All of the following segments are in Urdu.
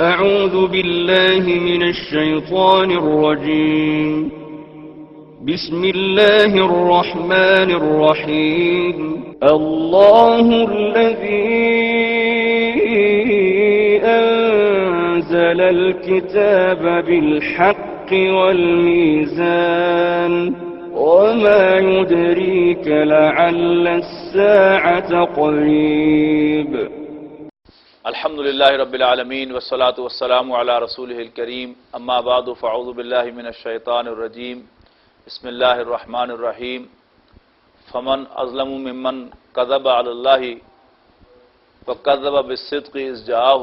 أعوذ بالله من الشيطان الرجيم بسم الله الرحمن الرحيم الله الذي أنزل الكتاب بالحق والميزان وما يدريك لعل الساعة قريب الحمد للہ رب العالمین والصلاة والسلام علی رسولہ الکریم اما بعد فاعوذ باللہ من الشیطان الرجیم بسم اللہ الرحمن الرحیم فمن اظلم ممن کذب علی اللہ وکذب بالصدق اذ جاءہ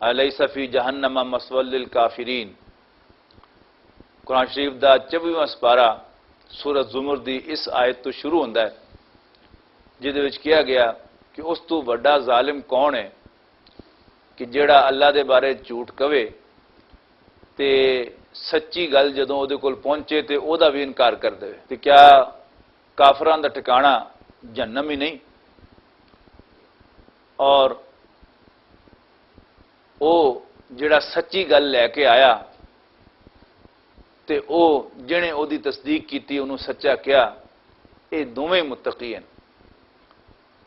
الیس فی جہنم مثوی للکافرین۔ قرآن شریف دا 24واں سپارہ سورۃ زمر دی اس آیت تو شروع ہوندا ہے جہدے وچ کیا گیا کہ اس تو بڑا ظالم کون ہے کہ جیڑا اللہ دے بارے جھوٹ کہے تے سچی گل جدوں دے کول پہنچے تے او دا بھی انکار کر دے تے کیا کافراں دا ٹھکانہ جہنم ہی نہیں؟ اور او جیڑا سچی گل لے کے آیا تے او جنے او دی تصدیق کیتی انہوں سچا کیا، اے دوویں متقی ہیں۔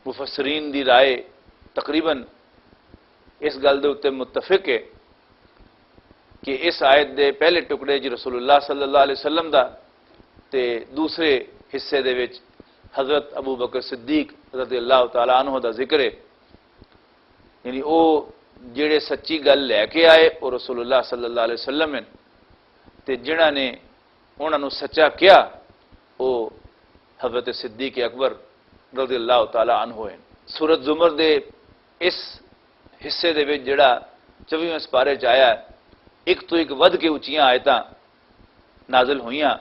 مفسرین دی رائے تقریباً اس گل دے اتے متفق ہے کہ اس آیت دے پہلے ٹکڑے جی رسول اللہ صلی اللہ علیہ وسلم دا تے دوسرے حصے دے وچ حضرت ابو بکر صدیق رضی اللہ تعالیٰ عنہ دا ذکر ہے، یعنی او جڑے سچی گل لے کے آئے اور رسول اللہ صلی اللہ علیہ وسلم ہیں تے جنہاں نے انہاں نو سچا کیا او حضرت صدیق اکبر رضی اللہ تعالیٰ عنہ ہیں۔ سورۃ زمر دے اس حصے دے وچ جڑا 24ویں سپارے چ آیا ایک تو ایک ود کے اونچیاں آیتاں نازل ہوئیاں،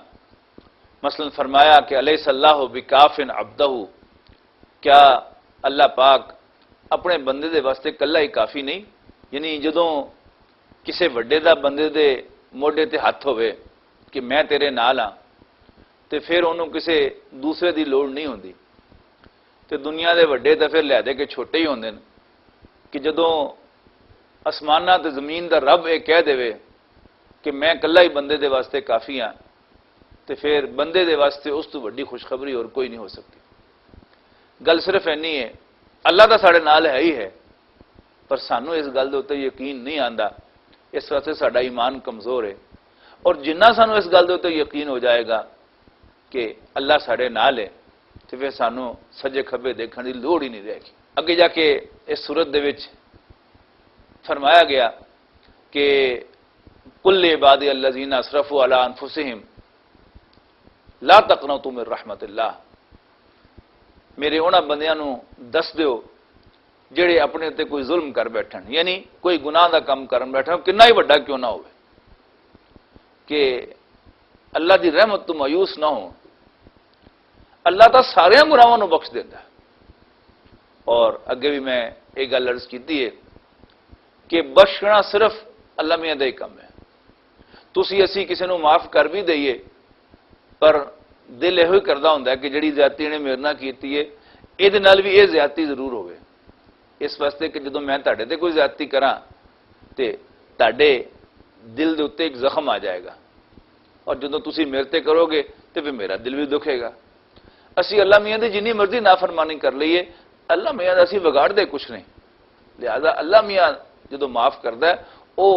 مثلا فرمایا کہ الیس اللہ بکاف عبدہ، کیا اللہ پاک اپنے بندے دے واسطے کلا ہی کافی نہیں؟ یعنی جدوں کسے وڈے دا بندے دے موڈے تے ہاتھ ہوئے کہ میں تیرے نال ہاں تے پھر انہوں کسے دوسرے دی لوڑ نہیں ہوندی، تے دنیا دے وڈے تے پھر لے دے کے چھوٹے ہی ہوندے نے کہ جدوں آسمانہ تے زمین دا رب یہ کہہ دے کہ میں کلا ہی بندے دے واسطے کافی ہاں تے پھر بندے دے واسطے اس تو بڑی خوشخبری اور کوئی نہیں ہو سکتی۔ گل صرف اینی ہے اللہ دا ساڑے نال ہے ہی ہے، پر سانو اس گل دے اوتے یقین نہیں آندا، اس واسطے ساڈا ایمان کمزور ہے، اور جنہ سانو اس گل دے اوتے یقین ہو جائے گا کہ اللہ ساڑے نال ہے تے پھر سانو سجے کھبے دیکھن دی لوڑ ہی نہیں رہے گی۔ اگے جا کے اس سورت دے وچ فرمایا گیا کہ کل عبادی الذین اسرفوا علی انفسہم لا تقنطوا من رحمت اللہ، میرے انہاں بندیاں نو دس دیو جڑے اپنے تے کوئی ظلم کر بیٹھن، یعنی کوئی گناہ دا کم کرن بیٹھن کنا ہی بڑا کیوں نہ ہوئے، کہ اللہ دی رحمت تو مایوس نہ ہو۔ اللہ تا سارے گناہاں نو بخش دیندا ہے، اور اگے بھی میں ایک گل عرض کیتی ہے کہ بخشنا صرف اللہ میاں دا ہی کم ہے۔ تسی اسی کسی نو معاف کر بھی دئیے پر دل یہ کردا ہوندا ہے کہ جڑی زیادتی نے میرے نال کیتی ہے یہ نال بھی یہ زیادتی ضرور ہوئے، اس واسطے کہ جدوں میں تہاڈے تے کوئی زیادتی کراں تے تہاڈے دل دے اوتے ایک زخم آ جائے گا، اور جدوں تسی میرے تے کرو گے تے پھر میرا دل بھی دکھے گا۔ اسی اللہ میاں دی جنی مرضی نافرمانی کر لئیے، اللہ میاں دا اسی بگاڑ دے کچھ نہیں، لہذا اللہ میاں جدو معاف کردا ہے وہ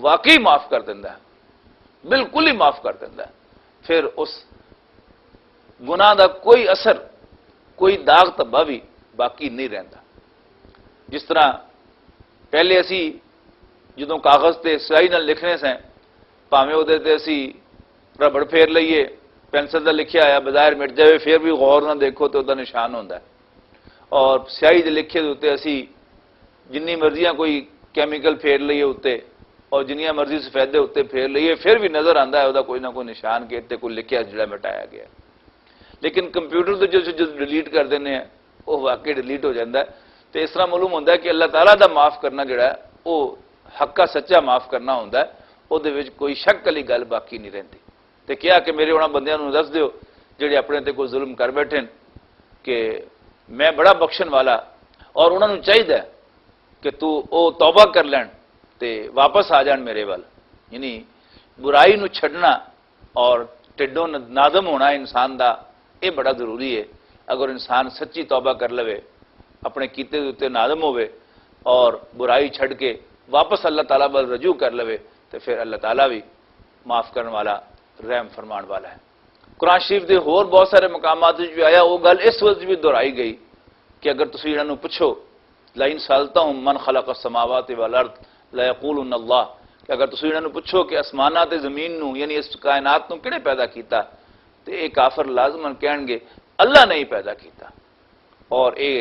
واقعی معاف کر دیندا ہے، بالکل ہی معاف کر دیندا ہے، پھر اس گناہ دا کوئی اثر کوئی داغ تبا بھی باقی نہیں رہندا۔ جس طرح پہلے اسی جدوں کاغذ تے سیاہی نال لکھنے سے پاویں وہ تے اسی ربڑ پھیر لئیے، پینسل دا لکھیا آیا بظاہر مٹ جائے پھر بھی غور نہ دیکھو تو دا نشان ہوندا ہے، اور سیاہی دے لکھے دے اوتے اسی جنی مرضیاں کوئی کیمیکل پھیر لئیے ہوتے اور جنیاں مرضی سفیدے ہوتے پھیر لئیے پھر بھی نظر آندا ہے وہ کوئی نہ کوئی نشان کے تے کوئی لکھیا جڑا مٹایا گیا، لیکن کمپیوٹر تو جو ڈیلیٹ کر دینے ہیں وہ واقعی ڈیلیٹ ہو جاتا ہے۔ تو اس طرح معلوم ہوتا ہے کہ اللہ تعالیٰ دا معاف کرنا جڑا ہے وہ حقا سچا معاف کرنا ہوتا ہے، وہ کوئی شک والی گل باقی نہیں رہتی۔ تو کیا کہ میرے انہاں بندیاں نو دس دیو جڑے اپنے تے کوئی ظلم کر بیٹھے کہ میں بڑا بخشن والا، اور انہوں نے چاہیے کہ تو او توبہ کر لین تے واپس آ جان میرے ول. یعنی برائی نو چھڈنا اور ٹڈوں نادم ہونا انسان دا یہ بڑا ضروری ہے. اگر انسان سچی توبہ کر لوے، اپنے کیتے دے تے نادم ہوئے اور برائی چھڈ کے واپس اللہ تعالیٰ بل رجوع کر لوے تو پھر اللہ تعالیٰ بھی معاف کرنے والا، رحم فرمان والا ہے. قرآن شریف دے ہور بہت سارے مقامات بھی آیا وہ گل اس وقت بھی دہرائی گئی کہ اگر تسی انہاں نوں پوچھو لئن سألتہم من خلق السماوات والارض لیقولن اللہ، کہ اگر تسی انہاں نوں پوچھو کہ اسماناں تے زمین نوں یعنی اس کائنات نوں کہڑے پیدا کیتا تے اے کافر لازماً کہن گے اللہ نے ہی پیدا کیتا. اور اے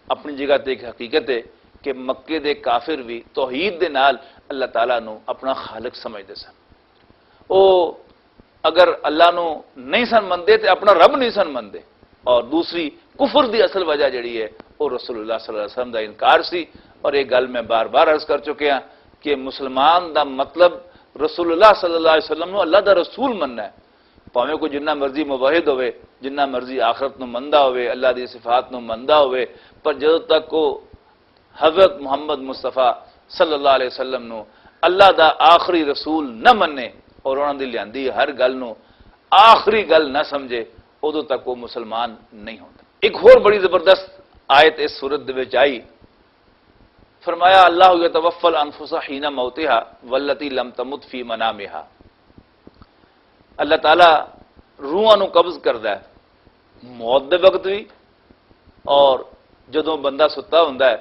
اپنی جگہ تے ایک حقیقت ہے کہ مکے دے کافر بھی توحید دے نال اللہ تعالیٰ نو اپنا خالق سمجھدے سن. او اگر اللہ نو نہیں سن مندے تے اپنا رب نہیں سن مندے. اور دوسری کفر دی اصل وجہ جڑی ہے وہ رسول اللہ صلی اللہ علیہ وسلم دا انکار سی. اور یہ گل میں بار بار عرض کر چکے ہیں کہ مسلمان دا مطلب رسول اللہ صلی اللہ علیہ وسلم نو اللہ دا رسول مننا ہے. پاویں کوئی جنہ مرضی موحد ہوئے، جنہ مرضی آخرت نو مندہ ہوئے، اللہ دی صفات نو مندہ ہوئے، پر جدوں تک کو حضرت محمد مصطفیٰ صلی اللہ علیہ وسلم نو اللہ دا آخری رسول نہ منے اور انہوں دی لیاندی ہر گل نو آخری گل نہ سمجھے ادو تک وہ مسلمان نہیں ہوتا. ایک اور بڑی زبردست آیت اس صورت دے وچ آئی، فرمایا اللہ یتوفی الانفس حین موتها والتی لم تمت فی منامها. اللہ تعالیٰ روحاں نو قبض کردا ہے موت دے وقت بھی اور جدوں بندہ ستا ہوندا ہے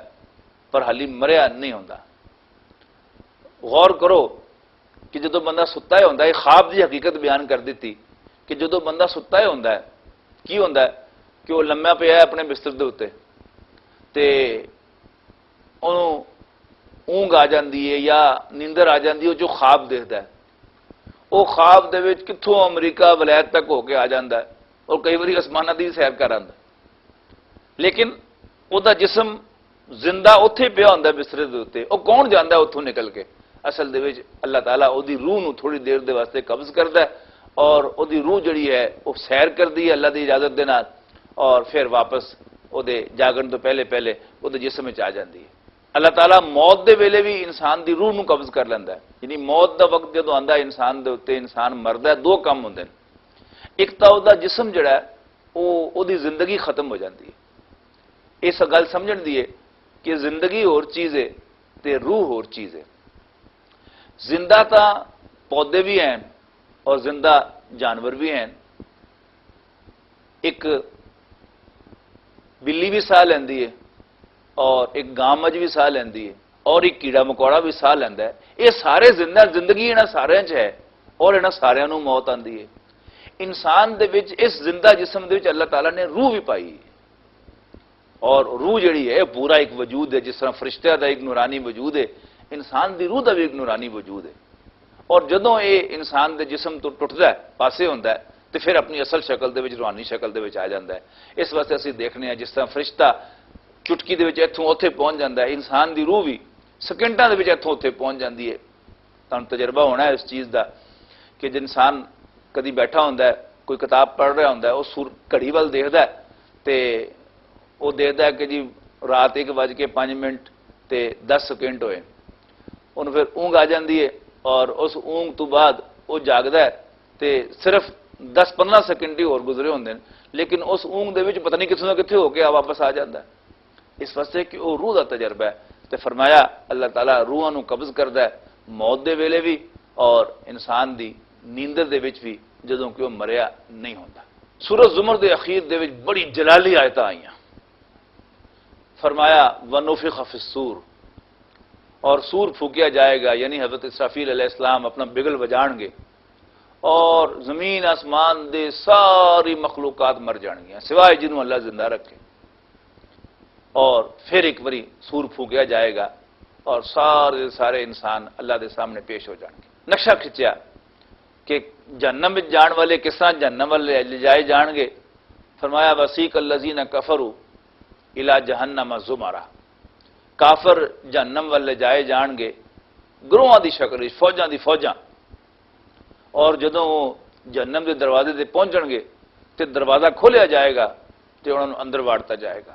پر حالی مریا نہیں ہوندا. غور کرو کہ جدوں بندہ ستا ہے ہوندا ہے، خواب دی حقیقت بیان کر دیتی کہ جدوں بندہ ستا ہے ہوندا ہے کی ہوندا ہے کہ وہ لمیا پیا ہے اپنے بستر دے اوتے تے انہوں اونگ آ جاندی ہے یا نیندر آ جاندی ہے جو خواب دیکھدا ہے. وہ خواب دے وچ کتھوں امریکہ ولایت تک ہو کے آ جاندا ہے اور کئی باری آسماناں دی سیر کر آندا ہے. لیکن وہ دا جسم زندہ اتھے پیا ہوندا ہے بستر دے اوتے. وہ کون جاندا ہے اتھوں نکل کے؟ اصل دے وچ اللہ تعالیٰ او دی روح نو تھوڑی دیر دے واسطے قبض کردا ہے اور او دی روح جڑی ہے وہ سیر کردی ہے اللہ دی اجازت دے نال اور پھر واپس او دے جاگن تو پہلے پہلے او دے جسم وچ آ جاندی ہے. اللہ تعالیٰ موت دے ویلے بھی انسان دی روح نو قبض کر لیندا ہے. یعنی موت دا وقت جدوں آندا ہے انسان دے اوتے انسان مردا ہے، دو کام ہوندے نے. ایک تا او دا جسم جڑا ہے او دی زندگی ختم ہو جاندی ہے. اس گل سمجھن دی ہے کہ زندگی اور چیز ہے تے روح اور چیز ہے. زندہ تا پودے بھی ہیں اور زندہ جانور بھی ہیں. ایک بلی بھی ساہ لیندی ہے اور ایک گاں مجھ بھی ساہ لیندی ہے اور ایک کیڑا مکوڑا بھی ساہ لیندا ہے. یہ سارے زندہ زندگی انہاں سارے چ ہے اور انہاں سارے نوں موت آندی ہے. انسان دے وچ اس زندہ جسم دے وچ اللہ تعالیٰ نے روح بھی پائی ہے اور روح جڑی ہے پورا ایک وجود ہے. جس طرح فرشتہ دا ایک نورانی وجود ہے، انسان دی روح دا بھی ایک نورانی وجود ہے. اور جدوں یہ انسان دے جسم تو ٹوٹدا ہے پاسے ہوندا ہے تو پھر اپنی اصل شکل دے وچ روحانی شکل دے وچ آ جاندا ہے. اس واسطے اسی دیکھنے ہیں جس طرح فرشتہ چٹکی دے وچ ایتھوں اوتھے پہنچ جاندا ہے، انسان دی روح بھی سیکنڈاں دے وچ ایتھوں اوتھے پہنچ جاندی ہے. تانوں تجربہ ہونا ہے اس چیز دا کہ جے انسان کدی بیٹھا ہوندا ہے کوئی کتاب پڑھ رہا ہوندا ہے وہ گھڑی ول دیکھدا ہے تے وہ دیکھدا ہے کہ جی رات 1:05 تے 10 سیکنڈ ہوئے. انہوں پھر اونگ آ جاندی ہے اور اس اونگ تو بعد وہ جاگدا ہے تے صرف 10-15 سیکنڈ ہی اور گزرے ہوندے ہیں لیکن اس اونگ دے وچ پتہ نہیں کتھوں کتھے ہو کے واپس آ جاندا ہے. اس واسطے کہ وہ روح دا تجربہ ہے. تے فرمایا اللہ تعالیٰ روحاں نوں قبض کردا ہے موت دے ویلے بھی اور انسان دی نیندر دے وچ بھی جدوں کہ وہ مریا نہیں ہوندا. سورۃ زمر دے اخیر دے وچ بڑی جلالی آیتاں آئیاں. فرمایا وَنُفِخَ فِي الصُّورِ، اور سور پھونکیا جائے گا یعنی حضرت اسرافیل علیہ السلام اپنا بگل بجان گے اور زمین آسمان دے ساری مخلوقات مر جان گیا سوائے جنہوں اللہ زندہ رکھے. اور پھر ایک باری سور پھونکیا جائے گا اور سارے انسان اللہ دے سامنے پیش ہو جان گے. نقشہ کھچیا کہ جہنم میں جان والے کس طرح جہنم والے لے جائے جان گے. فرمایا وسیق الذین کفروا الی جہنم زمرا، کافر جہنم والے جائے جان گے گروہاں دی شکل فوجاں دی فوجاں. اور جدوں وہ جہنم دے دروازے تے پہنچن گے تے دروازہ کھولیا جائے گا تے انہاں نوں اندر واڑتا جائے گا.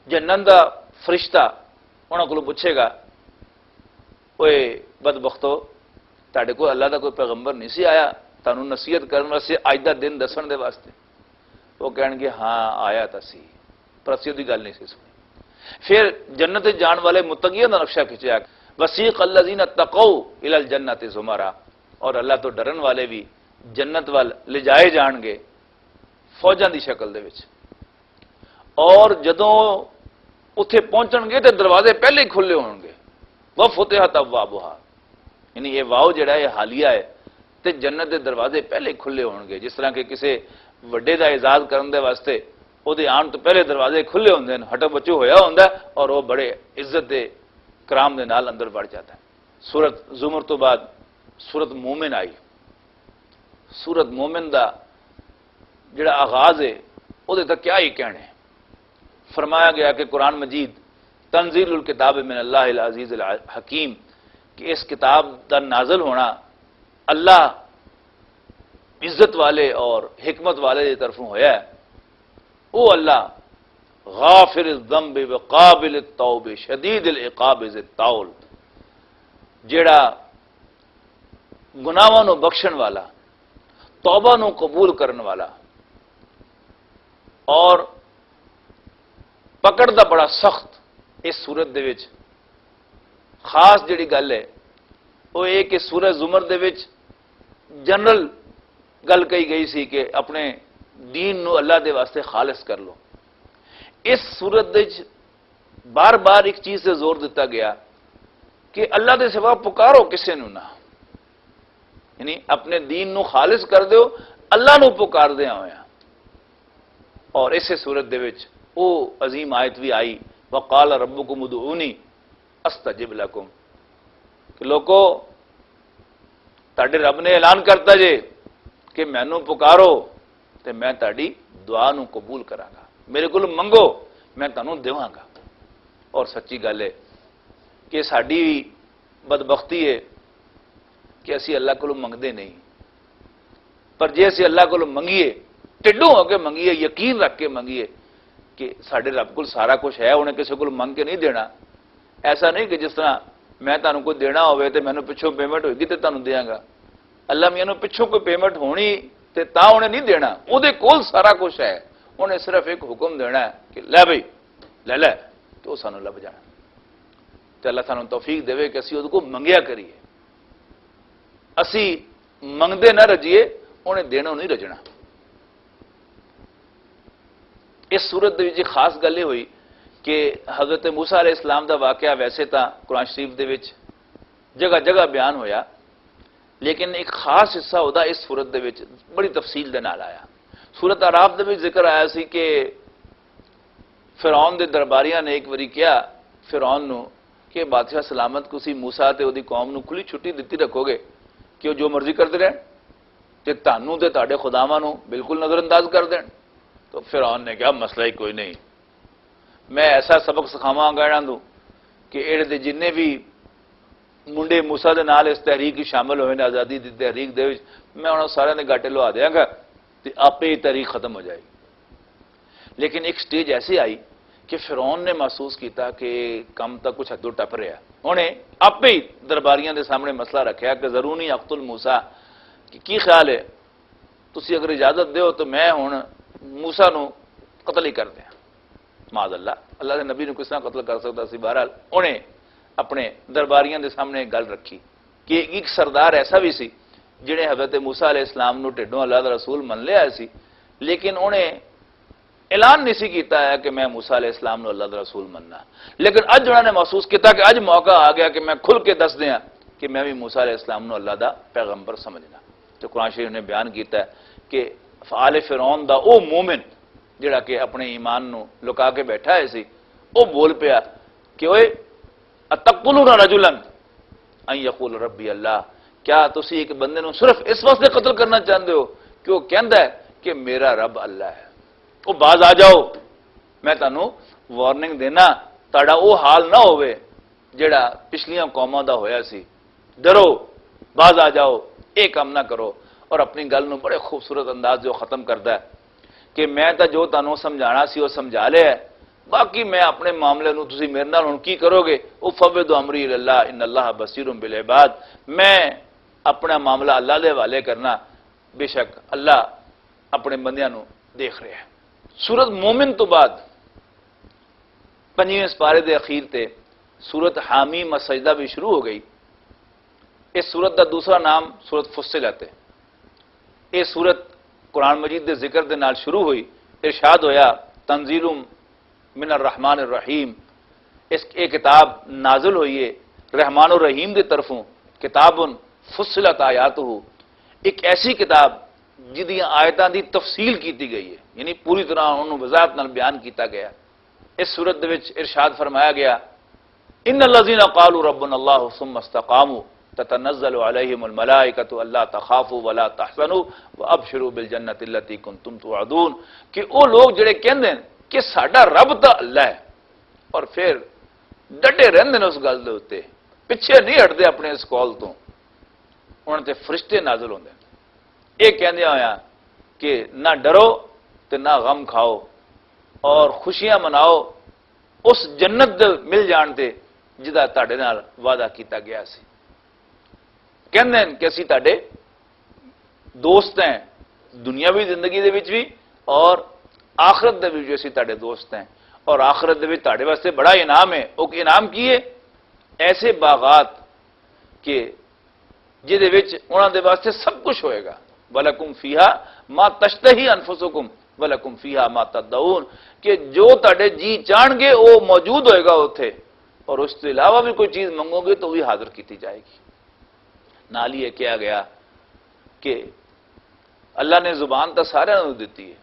جہنم دا فرشتہ انہاں کولوں پوچھے گا اوئے بدبختو تہاڈے کول اللہ دا کوئی پیغمبر نہیں سی آیا تانوں نصیحت کرن واسطے اج دا دن دسن دے واسطے؟ وہ کہن گے ہاں آیا تا سی، پر اسی دی گل نہیں سی سنی۔ پھر جنت جان والے متقیوں دا نقشہ کھچیا، وسیق الذین اتقوا الی الجنۃ زمرا، اور اللہ تو ڈرن والے بھی جنت وال لے جائے جان گے فوجاں دی شکل دے وچ، اور جدوں اتھے پہنچن گے تے دروازے پہلے ہی کھلے ہون گے، وفتحت ابوابها، یعنی یہ واؤ جڑا ہے حالیہ ہے تے جنت دے دروازے پہلے ہی کھلے ہون گے، جس طرح کہ کسے وڈے دا اعزاز کرن دے واسطے او دے آن تو پہلے دروازے کھلے ہوندے ہیں، ہٹو بچو ہویا ہوندا ہے اور وہ بڑے عزت دے کرام دے نال اندر بڑھ جاتا ہے۔ سورت زمر تو بعد سورت مومن آئی۔ سورت مومن دا جڑا آغاز ہے او دے تک کیا ہی کہنے، فرمایا گیا کہ قرآن مجید تنزیل الکتاب من اللہ العزیز الحکیم، کہ اس کتاب دا نازل ہونا اللہ عزت والے اور حکمت والے کی طرفوں ہویا ہے۔ او اللہ غافر الذنب وقابل التوب شدید العقاب ذی الطول، جیڑا گناہاں نو بخشن والا، توبہ نو قبول کرن والا، اور پکڑ دا بڑا سخت۔ اس صورت دے وچ خاص جڑی گل ہے وہ یہ کہ سورہ زمر دے وچ جنرل گل کہی گئی سی کہ اپنے دین نو اللہ دے واسطے خالص کر لو۔ اس صورت دے وچ بار بار ایک چیز سے زور دیتا گیا کہ اللہ دے سوا پکارو کسے نو نہ، یعنی اپنے دین نو خالص کر دیو، اللہ نو پکار دیا ہویا۔ اور اسے صورت دے وچ او عظیم آیت بھی آئی، وقال ربکم ادعونی استجب لکم، کہ لوگو تاڈے رب نے اعلان کرتا جے کہ مینوں پکارو تے میں تاڈی دعا نو قبول کراں گا، میرے کول منگو میں تانوں دیواں گا۔ اور سچی گل ہے کہ ساڈی بدبختی ہے کہ اسی اللہ کولوں منگدے نہیں، پر جے اسی اللہ کولوں منگیے، ٹڈوں ہو کے منگیے، یقین رکھ کے منگیے کہ ساڈے رب کول سارا کچھ ہے، انہیں کسی کول منگ کے نہیں دینا۔ ایسا نہیں کہ جس طرح میں تانوں کوئی دینا ہوئے تے مینوں پچھوں پیمنٹ ہوئے گی تے تانوں دیاں گا، اللہ میاں نوں پچھوں کوئی پیمنٹ ہونی تے تاں انہیں نہیں دینا، او دے کول سارا کچھ ہے، انہیں صرف ایک حکم دینا ہے کہ لے بھئی لے لے، تو وہ سانوں لب جانا۔ تے اللہ سانوں توفیق دے کہ اسی وہ کو منگیا کریے، اسی منگدے نہ رجیے، انہیں دینا نہیں رجنا۔ اس صورت دے وچ خاص گل یہ ہوئی کہ حضرت موسیٰ علیہ السلام دا واقعہ ویسے تا قرآن شریف دے وچ جگہ جگہ بیان ہویا، لیکن ایک خاص حصہ ہوتا اس صورت دے وچ بڑی تفصیل دے نال آیا۔ سورت اعراف دے وچ ذکر آیا سی کہ فرعون دے درباریاں نے ایک واری کیا فرعون نو کہ بادشاہ سلامت کو سی موسیٰ تے اودی قوم نو کھلی چھٹی دتی رکھو گے کہ وہ جو مرضی کرتے رہن تے تانوں تے تہاڈے خداواں نو بالکل نظر انداز کر دین۔ تو فرعون نے کہا مسئلہ ہی کوئی نہیں، میں ایسا سبق سکھاواں گا انہاں نوں کہ اڑے دے جننے بھی منڈے موسیٰ دے نال اس تحریک شامل ہوئے نے آزادی دی تحریک دے وچ، میں انہاں سارے نے گاٹے لوا دیاں گا تے آپے ہی تحریک ختم ہو جائے گی۔ لیکن ایک سٹیج ایسی آئی کہ فرعون نے محسوس کیتا کہ کم تک کچھ حدوں ٹپ رہا، انہیں آپے ہی درباریاں دے سامنے مسئلہ رکھیا کہ ضروري اقتل موسیٰ، کہ کی خیال ہے تسی اگر اجازت دیو تو میں ہن موسیٰ نو قتل ہی کر دیا، معاذ اللہ، اللہ دے نبی نو کس طرح قتل کر سکتا سی۔ بہرحال انہیں اپنے درباریاں دے سامنے گل رکھی کہ ایک سردار ایسا بھی سی جنہیں حضرت موسیٰ علیہ السلام نو ٹھڈوں اللہ دا رسول من لیا سی، لیکن انہیں اعلان نہیں سی کیتا ہے کہ میں موسیٰ علیہ السلام نو اللہ دا رسول مننا، لیکن اج انہوں نے محسوس کیتا کہ اج موقع آ گیا کہ میں کھل کے دس دیاں کہ میں بھی موسیٰ علیہ السلام نو اللہ دا پیغمبر سمجھنا۔ تو قرآن شریف نے بیان کیتا ہے کہ فعال فرعون دا او مومن جڑا کہ اپنے ایمان نو لکا کے بیٹھا ہے سی، او بول پیا کہ اوئے اتقتلون رجلا ان یقول ربی اللہ، کیا تسی ایک بندے نو صرف اس واسطے قتل کرنا چاہتے ہو کہ وہ کہندا ہے کہ میرا رب اللہ ہے؟ او باز آ جاؤ، میں تانوں وارننگ دینا تاڑا او حال نہ ہوئے جڑا پچھلیاں قوماں دا ہویا سی، ڈرو، باز آ جاؤ، ایک کام نہ کرو۔ اور اپنی گل نو بڑے خوبصورت انداز جو ختم کردا ہے کہ میں تا جو تانوں سمجھانا سی وہ سمجھا لیا ہے، باقی میں اپنے معاملے نو تسی میرے نال ہن کی کرو گے، او فوض امری اللہ ان اللہ بصیر بالعباد، میں اپنا معاملہ اللہ دے حوالے کرنا، بے شک اللہ اپنے بندیاں نو دیکھ رہا ہے۔ سورت مومن تو بعد 5ویں سپارے دے اخیر تے سورت حامیم السجدہ بھی شروع ہو گئی۔ اس سورت دا دوسرا نام سورت فصلت ہے۔ یہ سورت قرآن مجید دے ذکر دے نال شروع ہوئی، ارشاد ہویا تنزیل من الرحمن الرحیم، یہ کتاب نازل ہوئی ہے رحمان الرحیم دے طرفوں، کتاب فصلت آیاتہ، ایک ایسی کتاب جدیاں آیتاں دی تفصیل کیتی گئی ہے، یعنی پوری طرح انہوں وضاحت نال بیان کیتا گیا۔ اس صورت دے وچ ارشاد فرمایا گیا ان الذين قالوا ربنا الله ثم استقاموا تتنزل عليهم الملائكة الا تخافوا ولا تحزنوا وابشروا بالجنة التي كنتم توعدون، کہ وہ لوگ جڑے کہندے ہیں کہ ساڈا رب تو اللہ ہے اور پھر ڈٹے رہندے نے اس گل دے اوتے، پیچھے نہیں ہٹدے اپنے اس قول تو، انہاں تے فرشتے نازل ہوندے ہیں یہ کہندے ہویا کہ نہ ڈرو تے نہ غم کھاؤ اور خوشیاں مناؤ اس جنت دے مل جان تے جدا تاڑے نال وعدہ کیتا گیا سی۔ کہندے ہیں کہ اسی تاڑے دوست ہیں دنیاوی زندگی دے وچ بھی اور آخرت دے وچ اسی تاڑے دوست ہیں، اور آخرت دے وچ تاڑے واسطے بڑا انعام ہے۔ او کہ انعام کی ہے؟ ایسے باغات کہ جدے وچ انہاں دے واسطے سب کچھ ہوئے گا، وَلَكُمْ فِيهَا مَا تَشْتَهِي أَنفُسُكُمْ وَلَكُمْ فِيهَا مَا تَدَّعُونَ، کہ جو تاڑے جی چاہن گے وہ موجود ہوئے گا اتھے، اور اس سے علاوہ بھی کوئی چیز منگو گے تو بھی حاضر کیتی جائے گی۔ نال یہ کیا گیا کہ اللہ نے زبان تو سارے نوں دیتی ہے،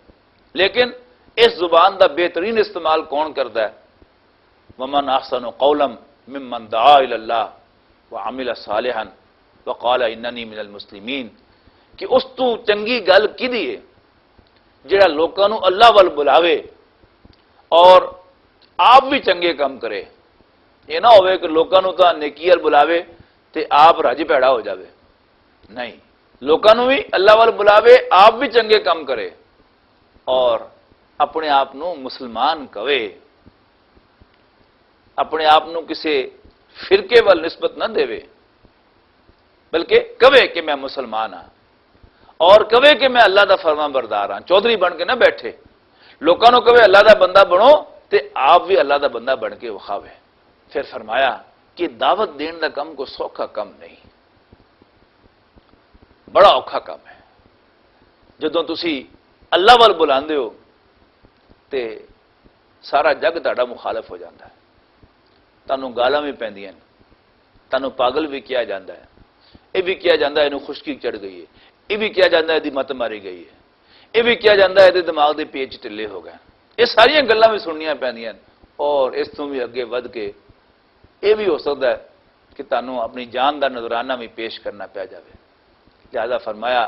لیکن اس زبان دا بہترین استعمال کون کرتا ہے؟ وَمَنْ أَحْسَنُ قَوْلًا مِمَّنْ دَعَا إِلَى اللَّهِ وَعَمِلَ صَالِحًا وَقَالَ إِنَّنِي مِنَ الْمُسْلِمِينَ، کہ اس تو چنگی گل کی دی ہے جڑا لوکاں نوں اللہ ول بلاوے اور آپ بھی چنگے کام کرے۔ یہ نہ ہوئے کہ لوکاں نوں تاں نیکی ول بلاوے تے آپ رج پیڑا ہو جاوے، نہیں، لوکاں نوں بھی اللہ ول بلاوے، آپ بھی چنگے کام کرے اور اپنے آپ نوں مسلمان کہے، اپنے آپ نوں کسے فرقے وال نسبت نہ دے، بلکہ کہے کہ میں مسلمان ہاں اور کہے کہ میں اللہ دا فرمان بردار ہاں، چودھری بن کے نہ بیٹھے، لوکاں نوں کہے اللہ دا بندہ بنو تے آپ بھی اللہ دا بندہ بن کے وکھاوے۔ پھر فرمایا کہ دعوت دین دا کم کو سوکھا کم نہیں، بڑا اوکھا کم ہے۔ جدوں تسی اللہ وال بلاندے ہو تے سارا جگ تہاڈا مخالف ہو جاتا ہے، تانوں گالاں بھی پیندیاں، تانوں پاگل بھی کیا جاتا ہے، یہ بھی کیا جاتا ہے اینوں خشکی چڑھ گئی ہے، یہ بھی کیا جاتا ہے دی مت ماری گئی ہے، یہ بھی کیا جاتا ہے دماغ دے پیچ ٹلے ہو گئے، یہ ساریاں گلاں بھی سننیاں پیندیاں، اور اس تو بھی اگے ود کے یہ بھی ہو سکتا ہے کہ تانوں اپنی جان دا نذرانہ بھی پیش کرنا پیا جاوے۔ لہذا فرمایا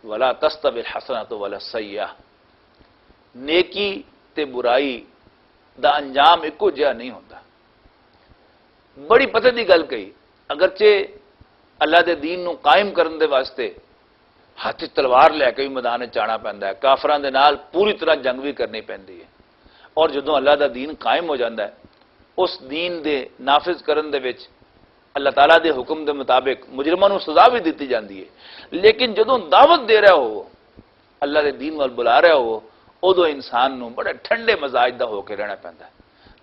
وَلَا تَسْتَوِي الْحَسَنَةُ وَلَا السَّيِّئَةُ، نیکی تے برائی دا انجام ایکو جہا نہیں ہوتا۔ بڑی پتہ دی گل کہی، اگرچہ اللہ دے دین نو قائم کرن دے واسطے ہاتھ تلوار لے کے بھی میدان چانا پیندا ہے، کافراں دے نال پوری طرح جنگ بھی کرنی پیندی ہے، اور جدوں اللہ دا دین قائم ہو جاندا ہے اس دین دے نافذ کرن دے وچ اللہ تعالیٰ دے حکم دے مطابق مجرماں نوں سزا بھی دیتی جاندی ہے، لیکن جدوں دعوت دے رہا ہو اللہ دے دین وال بلا رہا ہو ادو انسان نوں بڑے ٹھنڈے مزاج دا ہو کے رہنا پیندا ہے۔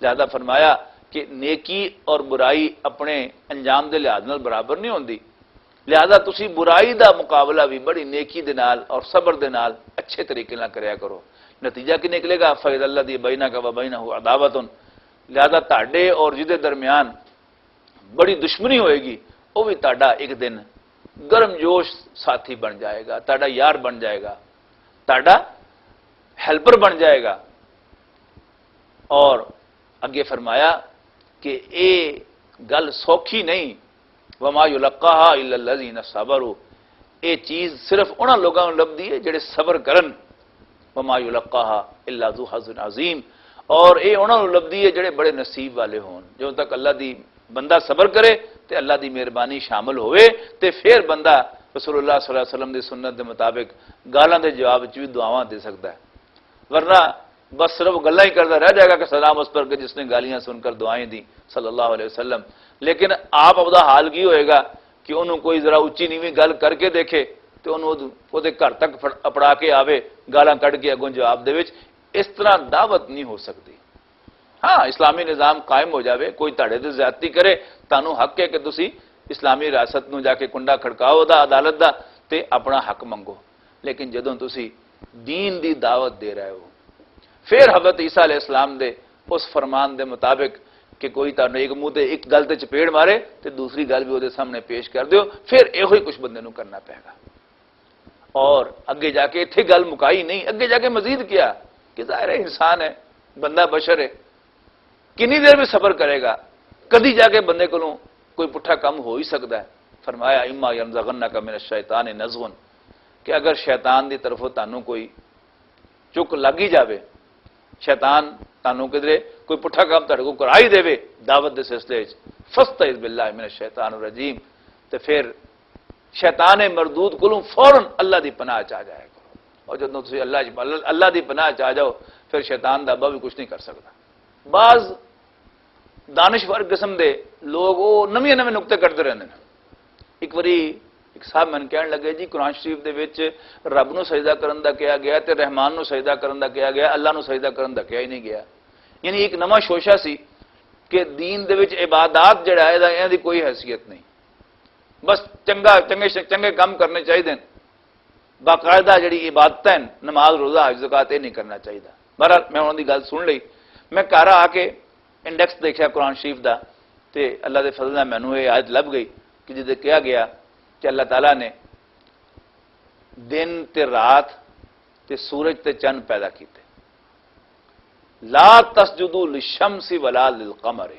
لہذا فرمایا کہ نیکی اور برائی اپنے انجام دے لحاظ نال برابر نہیں ہوندی، لہذا تسی برائی دا مقابلہ بھی بڑی نیکی دے نال اور صبر دے نال اچھے طریقے نال کریا کرو، نتیجہ کی نکلے گا فَإِذَا الَّذِي بَيْنَكَ وَبَيْنَهُ عَدَاوَةٌ، لہذا تاڑے اور جدے درمیان بڑی دشمنی ہوئے گی وہ بھی تاڑا ایک دن گرم جوش ساتھی بن جائے گا، تاڑا یار بن جائے گا، تاڑا ہیلپر بن جائے گا۔ اور اگے فرمایا کہ اے گل سوکھی نہیں، وَمَا يُلَقَّاهَا إِلَّا الَّذِينَ صَبَرُوا، اے چیز صرف انہاں لوگاں نوں لبدی ہے جڑے صبر کرن، وَمَا يُلَقَّاهَا إِلَّا ذُو حَظٍّ عَظِيمٍ، اور اے انہاں نوں لبدی ہے جڑے بڑے نصیب والے ہون، جو تک اللہ دی بندہ صبر کرے تے اللہ دی مہربانی شامل ہوئے تے پھر بندہ رسول اللہ صلی اللہ علیہ وسلم دی سنت دے مطابق گالاں دے جواب وچ بھی دعاواں دے سکتا ہے، ورنہ بس صرف گلا ہی کرتا رہ جائے گا کہ سلام اس پر کہ جس نے گالیاں سن کر دعائیں دی صلی اللہ علیہ وسلم. لیکن آپ اپنا حال کی ہوئے گا کہ انہوں کوئی ذرا اچھی نیویں گل کر کے دیکھے تو انہوں وہ گھر تک اپڑا کے آوے گالاں کٹ کے اگوں جواب دے. اس طرح دعوت نہیں ہو سکتی. ہاں اسلامی نظام قائم ہو جاوے, کوئی تاڑے تے زیادتی کرے, تانوں حق ہے کہ تسی اسلامی ریاست نو جا کے کنڈا کھڑکاؤ دا عدالت دا تے اپنا حق منگو. لیکن جدوں تسی دین دی دعوت دے رہے ہو, پھر حضرت عیسیٰ علیہ السلام دے اس فرمان دے مطابق کہ کوئی تانوں ایک منہ تے ایک گل تے چپیڑ مارے تے دوسری گل بھی وہ دے سامنے پیش کر دیو, پھر ایہو ہی کچھ بندے نو کرنا پے گا. اور اگے جا کے اتنے گل مکائی نہیں, اگے جا کے مزید کیا کہ ظاہر ہے انسان ہے, بندہ بشر ہے, کنی دیر میں صبر کرے گا, کدی جا کے بندے کو کوئی پٹھا کم ہو ہی سکتا ہے. فرمایا اما ینزغنک من الشیطان نزغ, کہ اگر شیطان دی طرفوں تانوں کوئی چک لگ ہی جاوے, شیطان تانوں کدرے کوئی پٹھا کام تاڑے کو کرائی دے دعوت دے سلسلے وچ, فاستعذ باللہ من الشیطان الرجیم, تو پھر شیطان مردود کولوں فوراً اللہ دی پناہ چاہ جائے گا. اور جب تسی اللہ دی پناہ چاہ جاؤ پھر شیطان دا ابا بھی کچھ نہیں کر سکتا. بعض دانشور قسم دے لوگ وہ نویں نویں نقطے کرتے رہتے ہیں. ایک باری ایک صاحب من کہنے لگے جی قرآن شریف دے وچ رب نو سجدہ کرن دا کیا گیا تے رحمان نو سجدہ کرن دا کیا گیا, اللہ نو سجدہ کرن دا کیا ہی نہیں گیا. یعنی ایک نواں شوشہ سی کہ دین دے وچ عبادات جڑا ہے انہاں دی کوئی حیثیت نہیں, بس چنگے کام کرنے چاہیے, باقاعدہ جڑی عبادت ہیں نماز روزہ حج زکات یہ نہیں کرنا چاہیے. بہرحال میں انہوں دی گل سن لئی, میں گھر آ کے انڈیکس دیکھا قرآن شریف دا تے اللہ دے فضل نال مینوں یہ آیت لب گئی کہ جدے کہا گیا کہ اللہ تعالیٰ نے دن تے رات تے سورج تے چند پیدا کیتے, لا تسجدوا للشمس ولا للقمر,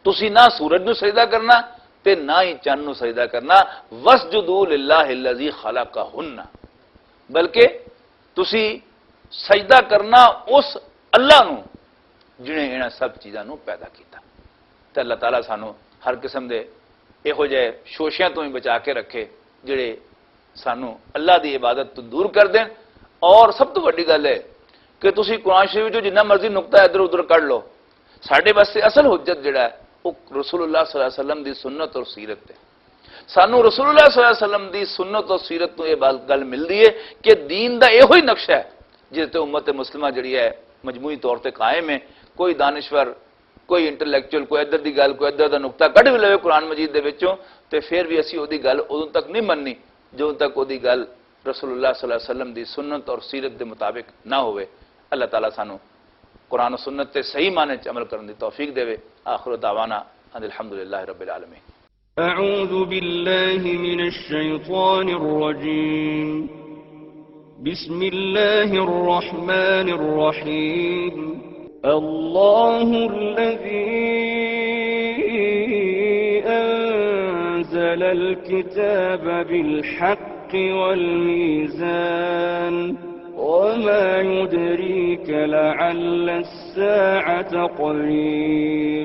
تسی نہ سورج نو سجدہ کرنا تے نہ ہی چند نو سجدہ کرنا, واسجدوا للہ الذی خلقہن, بلکہ تسی سجدہ کرنا اس اللہ نو جنہیں انہاں سب چیزاں نو پیدا کیتا. تے اللہ تعالیٰ سانو ہر قسم دے یہو جے شوشیاں تو ہی بچا کے رکھے جڑے سانو اللہ دی عبادت تو دور کر دیں. اور سب تو بڑی گل ہے کہ تسی قرآن شریف جو جنہ مرضی نقطہ ادھر ادھر کر لو, ساڈے واسطے اصل حجت جڑا ہے وہ رسول اللہ صلی اللہ علیہ وسلم دی سنت اور سیرت ہے. سانو رسول اللہ صلی اللہ علیہ وسلم دی سنت اور سیرت تو یہ گل ملتی ہے کہ دین دا یہ ہوئی نقشہ ہے جس تے امت مسلمہ جڑی ہے مجموعی طور تے قائم ہے. کوئی دانشور کوئی انٹلیکچوئل کوئی ادھر دی گل کوئی ادھر دا نقطہ کڈ بھی لے قرآن مجید دے وچوں تے پھر بھی اسی اودی گل ادوں تک نہیں مننی جدوں تک اودی گل رسول اللہ صلی اللہ علیہ وسلم دی سنت اور سیرت دے مطابق نہ ہوئے. اللہ تعالیٰ سانو قرآن و سنت تے صحیح معنی چ عمل کرنے دی توفیق دے. آخر دعوانا ان الحمدللہ رب العالمین. اعوذ باللہ من الشیطان الرجیم, بسم اللہ الرحمن الرحیم. اللہ الذی انزل الكتاب بالحق والمیزان وما يدريك لعل الساعة قريب.